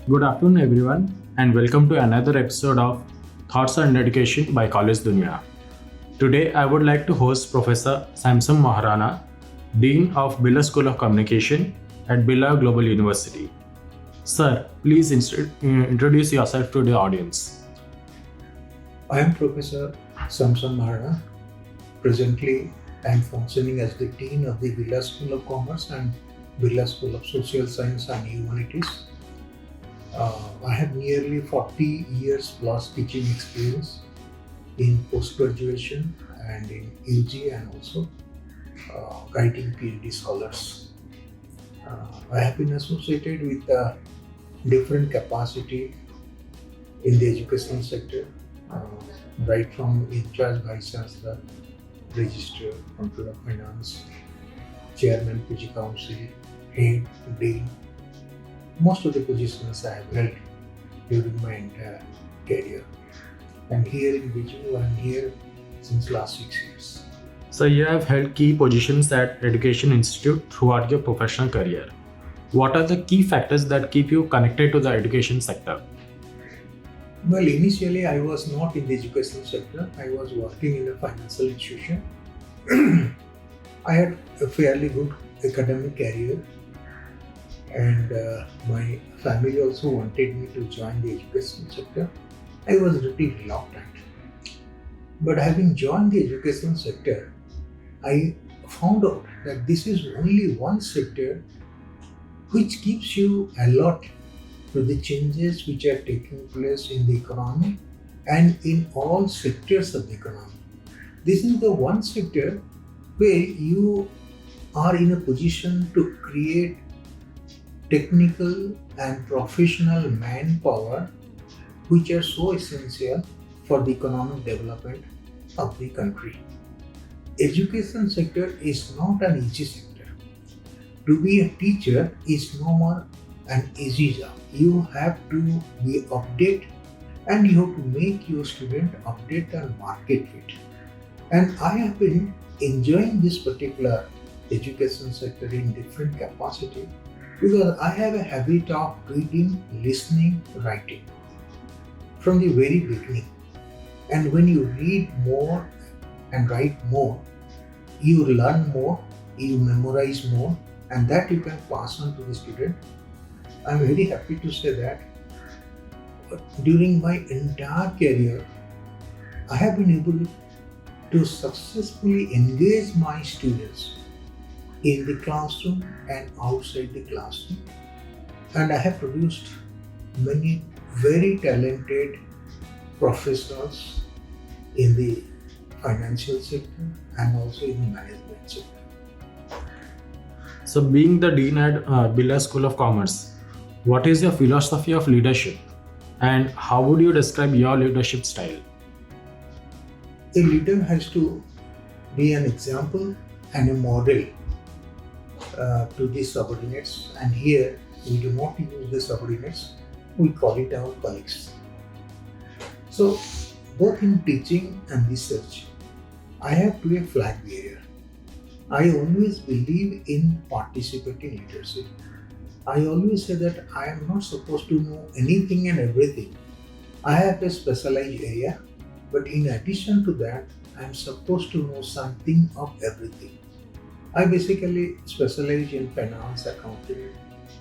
Good afternoon, everyone, and welcome to another episode of Thoughts on Education by College Dunia. Today, I would like to host Professor Samson Moharana, Dean of Birla School of Communication at Birla Global University. Sir, please introduce yourself to the audience. I am Professor Samson Moharana. Presently, I am functioning as the Dean of the Birla School of Commerce and Birla School of Social Science and Humanities. I have nearly 40 years plus teaching experience in post-graduation and in UG and also guiding PhD scholars. I have been associated with different capacity in the educational sector, right from in-charge Vice Chancellor, Registrar, Controller of Finance, Chairman PG Council, Head, Dean. Most of the positions I have held during my entire career. And here in Biju, I am here since last 6 years. So, you have held key positions at Education Institute throughout your professional career. What are the key factors that keep you connected to the education sector? Well, initially I was not in the educational sector. I was working in a financial institution. I had a fairly good academic career, and my family also wanted me to join the education sector. I was really reluctant. But having joined the education sector, I found out that this is only one sector which keeps you alert to the changes which are taking place in the economy and in all sectors of the economy. This is the one sector where you are in a position to create technical and professional manpower which are so essential for the economic development of the country. Education sector is not an easy sector. To be a teacher is no more an easy job. You have to be updated and you have to make your student update and market fit. And I have been enjoying this particular education sector in different capacity because I have a habit of reading, listening, writing from the very beginning. And when you read more and write more, you learn more, you memorize more, and that you can pass on to the student. I'm very happy to say that during my entire career, I have been able to successfully engage my students in the classroom and outside the classroom. And I have produced many very talented professionals in the financial sector and also in the management sector. So, being the Dean at Birla School of Commerce, what is your philosophy of leadership and how would you describe your leadership style? A leader has to be an example and a model to the subordinates, and here we do not use the subordinates, we call it our colleagues. So both in teaching and research, I have to be a flag bearer. I always believe in participating leadership. I always say that I am not supposed to know anything and everything. I have a specialized area, but in addition to that, I am supposed to know something of everything. I basically specialize in finance, accounting,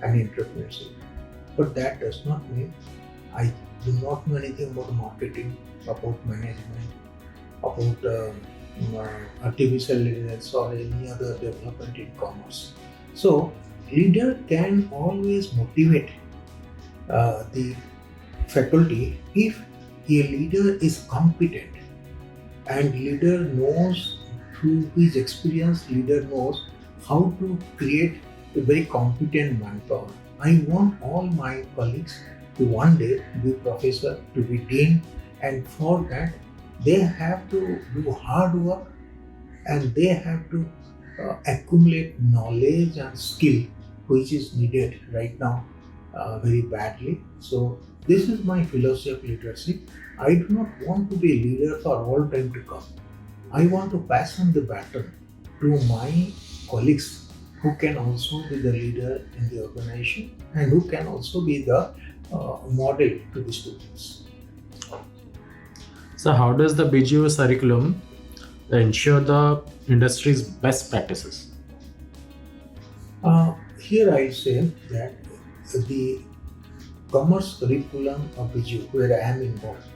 and entrepreneurship. But that does not mean I do not know anything about marketing, about management, about artificial intelligence or any other development in commerce. So, leader can always motivate the faculty if a leader is competent and leader knows through his experience, leader knows how to create a very competent manpower. I want all my colleagues to one day be professor, to be dean, and for that they have to do hard work and they have to accumulate knowledge and skill which is needed right now very badly. So this is my philosophy of leadership. I do not want to be a leader for all time to come. I want to pass on the baton to my colleagues who can also be the leader in the organization and who can also be the model to the students. So, how does the BGO curriculum ensure the industry's best practices? Here I say that the commerce curriculum of BGU, where I am involved,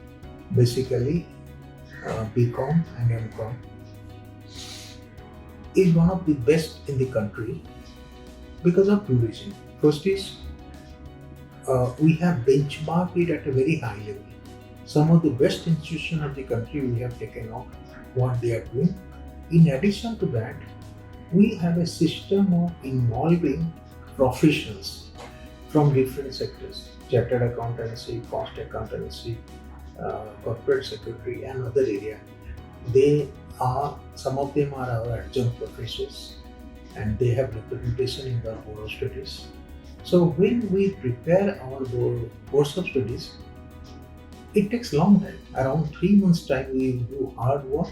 basically BCom and MCom, is one of the best in the country because of two reasons. First is we have benchmarked it at a very high level. Some of the best institutions of the country we have taken out what they are doing. In addition to that, we have a system of involving professionals from different sectors, chartered accountancy, cost accountancy, corporate secretary and other area. Some of them are our adjunct professors and they have representation in the board of studies. So when we prepare our course of studies, it takes long time, around 3 months time we do hard work,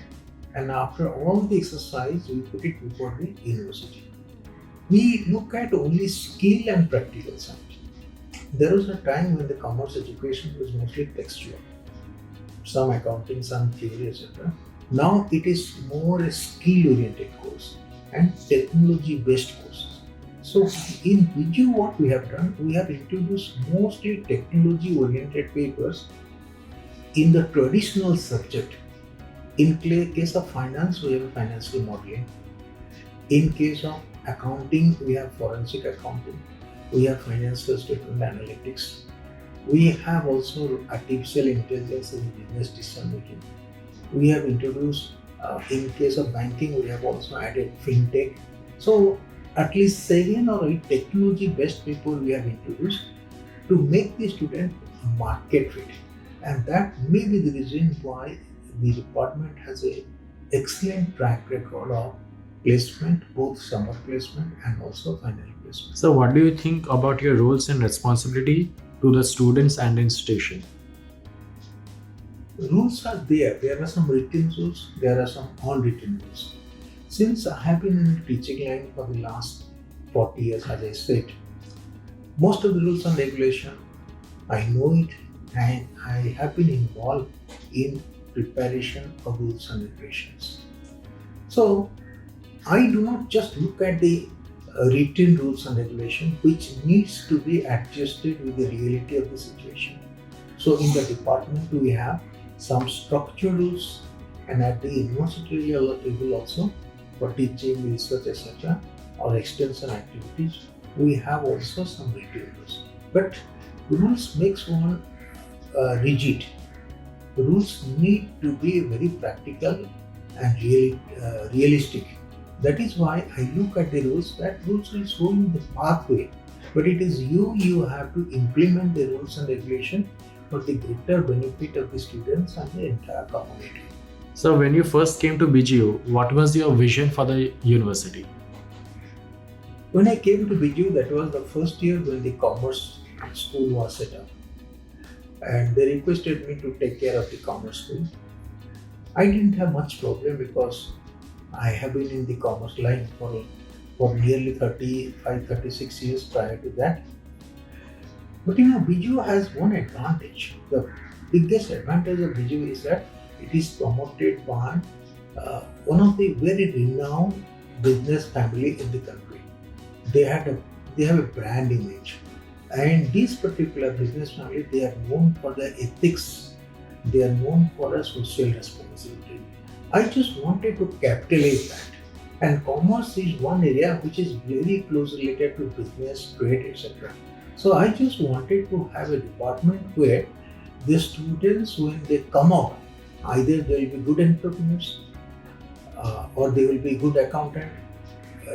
and after all the exercise we put it before the university. We look at only skill and practical side. There was a time when the commerce education was mostly textual, some accounting, some theory, etc. Now it is more a skill-oriented course and technology-based courses. So in BGU what we have done, we have introduced mostly technology-oriented papers in the traditional subject. In case of finance, we have financial modeling. In case of accounting, we have forensic accounting. We have financial statement analytics. We have also artificial intelligence in business decision making. We have introduced, in case of banking, we have also added fintech. So at least 7 or 8 technology-based people we have introduced to make the student market fit. And that may be the reason why the department has an excellent track record of placement, both summer placement and also final placement. So, what do you think about your roles and responsibility to the students and institution? Rules are there. There are some written rules, there are some unwritten rules. Since I have been in the teaching line for the last 40 years, as I said, most of the rules and regulation, I know it, and I have been involved in preparation of rules and regulations. So I do not just look at the written rules and regulation which needs to be adjusted with the reality of the situation. So in the department we have some structured rules, and at the university level also for teaching, research, etc. or extension activities, we have also some written rules. But rules makes one rigid. The rules need to be very practical and realistic. That is why I look at the rules, that rules will show you the pathway, but it is you have to implement the rules and regulation for the greater benefit of the students and the entire community. So, when you first came to BGU, what was your vision for the university? When I came to BGU, that was the first year when the commerce school was set up. And they requested me to take care of the commerce school. I didn't have much problem because I have been in the commerce line for nearly 35-36 years prior to that. But BGU has one advantage. The biggest advantage of BGU is that it is promoted by one of the very renowned business family in the country. They have a brand image. And this particular business family, they are known for their ethics, they are known for their social responsibility. I just wanted to capitalize that. And commerce is one area which is very closely related to business, trade, etc. So I just wanted to have a department where the students, when they come out, either they will be good entrepreneurs or they will be good accountant,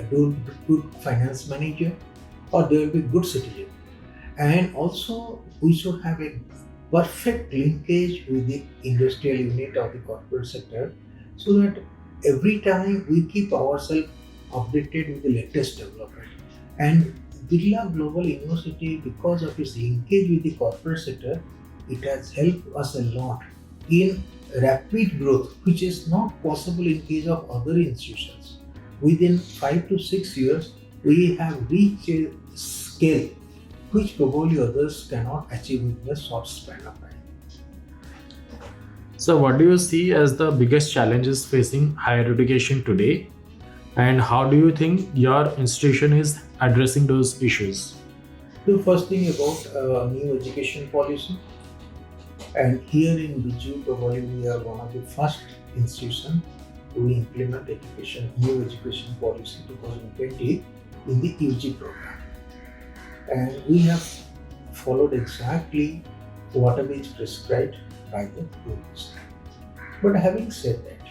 good finance manager, or they will be good citizen. And also we should have a perfect linkage with the industrial unit of the corporate sector, so that every time we keep ourselves updated with the latest development. And Birla Global University, because of its linkage with the corporate sector, it has helped us a lot in rapid growth, which is not possible in case of other institutions. Within 5 to 6 years, We have reached a scale which probably others cannot achieve in a short span of time. So, what do you see as the biggest challenges facing higher education today? And how do you think your institution is addressing those issues? The first thing about new education policy, and here in Biju, probably we are one of the first institutions to implement new education policy 2020 in the UG program. And we have followed exactly whatever is prescribed by the university. But having said that,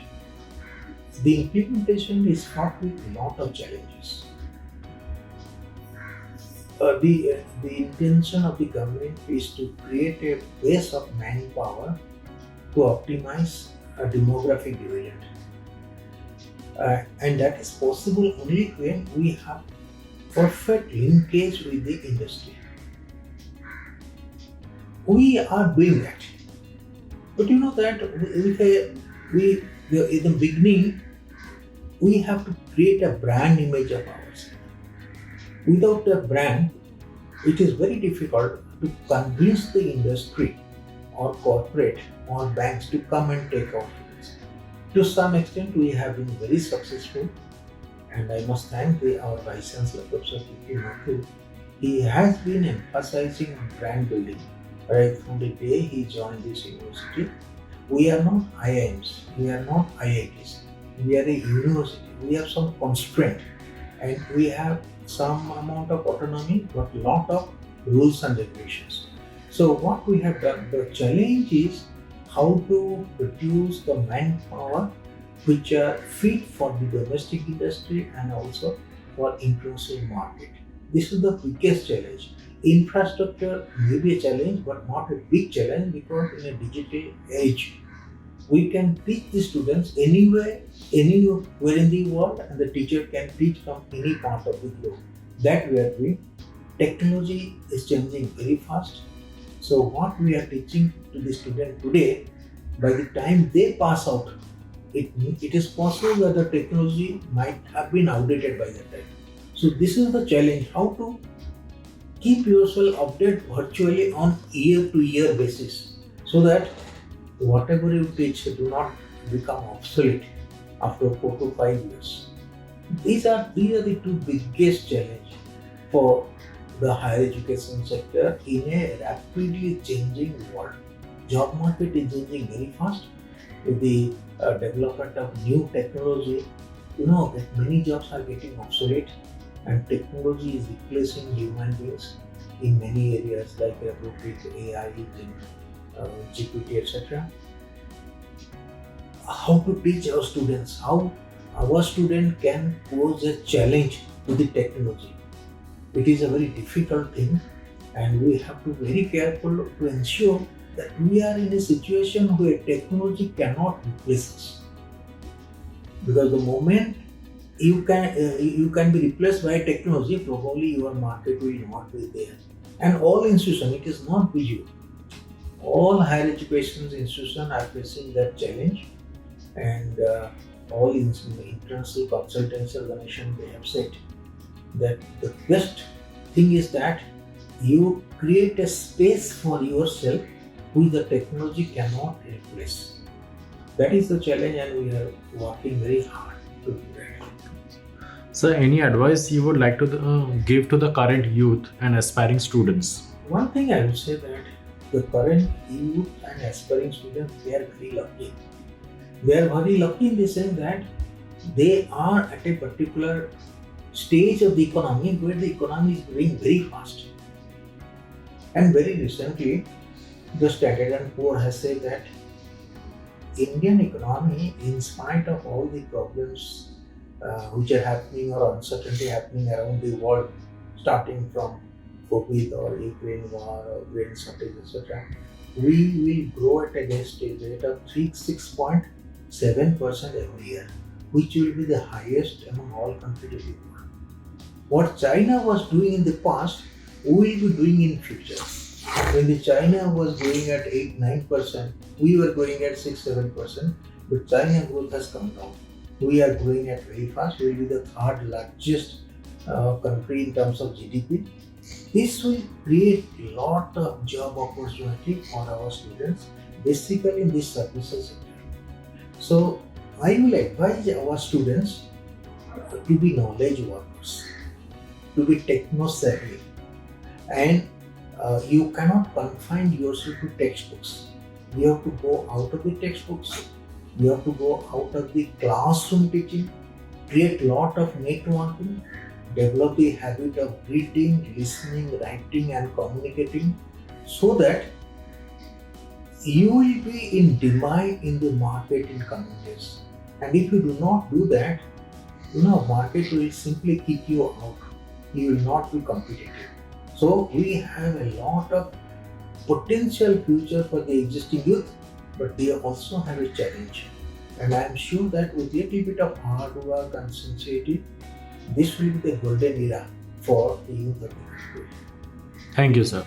the implementation is fraught with a lot of challenges. The intention of the government is to create a base of manpower to optimize a demographic dividend. And that is possible only when we have perfect linkage with the industry. We are doing that. But you know that in the beginning, we have to create a brand image of ours. Without a brand, it is very difficult to convince the industry or corporate or banks to come and take our funds. To some extent, we have been very successful, and I must thank our Vice Chancellor, Prof. He has been emphasizing on brand building right from the day he joined this university. We are not IIMs, we are not IITs, we are a university. We have some constraint and we have some amount of autonomy, but lot of rules and regulations. So what we have done, the challenge is how to produce the manpower which are fit for the domestic industry and also for international market. This is the biggest challenge. Infrastructure may be a challenge, but not a big challenge, because in a digital age, we can teach the students anywhere in the world, and the teacher can teach from any part of the globe. That we are doing. Technology is changing very fast. So what we are teaching to the student today, by the time they pass out, it is possible that the technology might have been outdated by that time. So this is the challenge, how to keep yourself updated virtually on year-to-year basis, so that whatever you teach do not become obsolete after 4 to 5 years. These are the two biggest challenges for the higher education sector in a rapidly changing world. Job market is changing very fast with the development of new technology. You know that many jobs are getting obsolete, and technology is replacing human beings in many areas like robotic, AI, GPT, etc. How to teach our students, how our student can pose a challenge to the technology. It is a very difficult thing, and we have to be very careful to ensure that we are in a situation where technology cannot replace us. Because the moment you can be replaced by technology, probably your market will not be there. And all institutions, it is not BSoC, all higher education institutions are facing that challenge, and all international consultancy organizations, they have said that the best thing is that you create a space for yourself which the technology cannot replace. That is the challenge, and we are working very hard to do that. So, any advice you would like to give to the current youth and aspiring students? One thing I would say that the current youth and aspiring students, they are very lucky. They are very lucky in the sense that they are at a particular stage of the economy where the economy is growing very fast. And very recently, the Standard & Poor has said that Indian economy, in spite of all the problems which are happening or uncertainty happening around the world, starting from COVID or Ukraine war or grain shortage, etc., we will grow at a rate of 6.7% every year, which will be the highest among all countries of the world. What China was doing in the past, we will be doing in future. When the China was growing at 8-9%, we were growing at 6-7%, but China growth has come down. We are growing at very fast. We will be the third largest country in terms of GDP. This will create a lot of job opportunity for our students, basically in this services sector. So I will advise our students to be knowledge workers, to be techno savvy, and you cannot confine yourself to textbooks. You have to go out of the textbooks. You have to go out of the classroom teaching, create lot of networking, develop the habit of reading, listening, writing, and communicating, so that you will be in demand in the market in coming days. And if you do not do that, market will simply kick you out. You will not be competitive. So we have a lot of potential future for the existing youth, but they also have a challenge. And I am sure that with a little bit of hard work and sincerity, this will be the golden era for the youth of the country. Thank you, sir.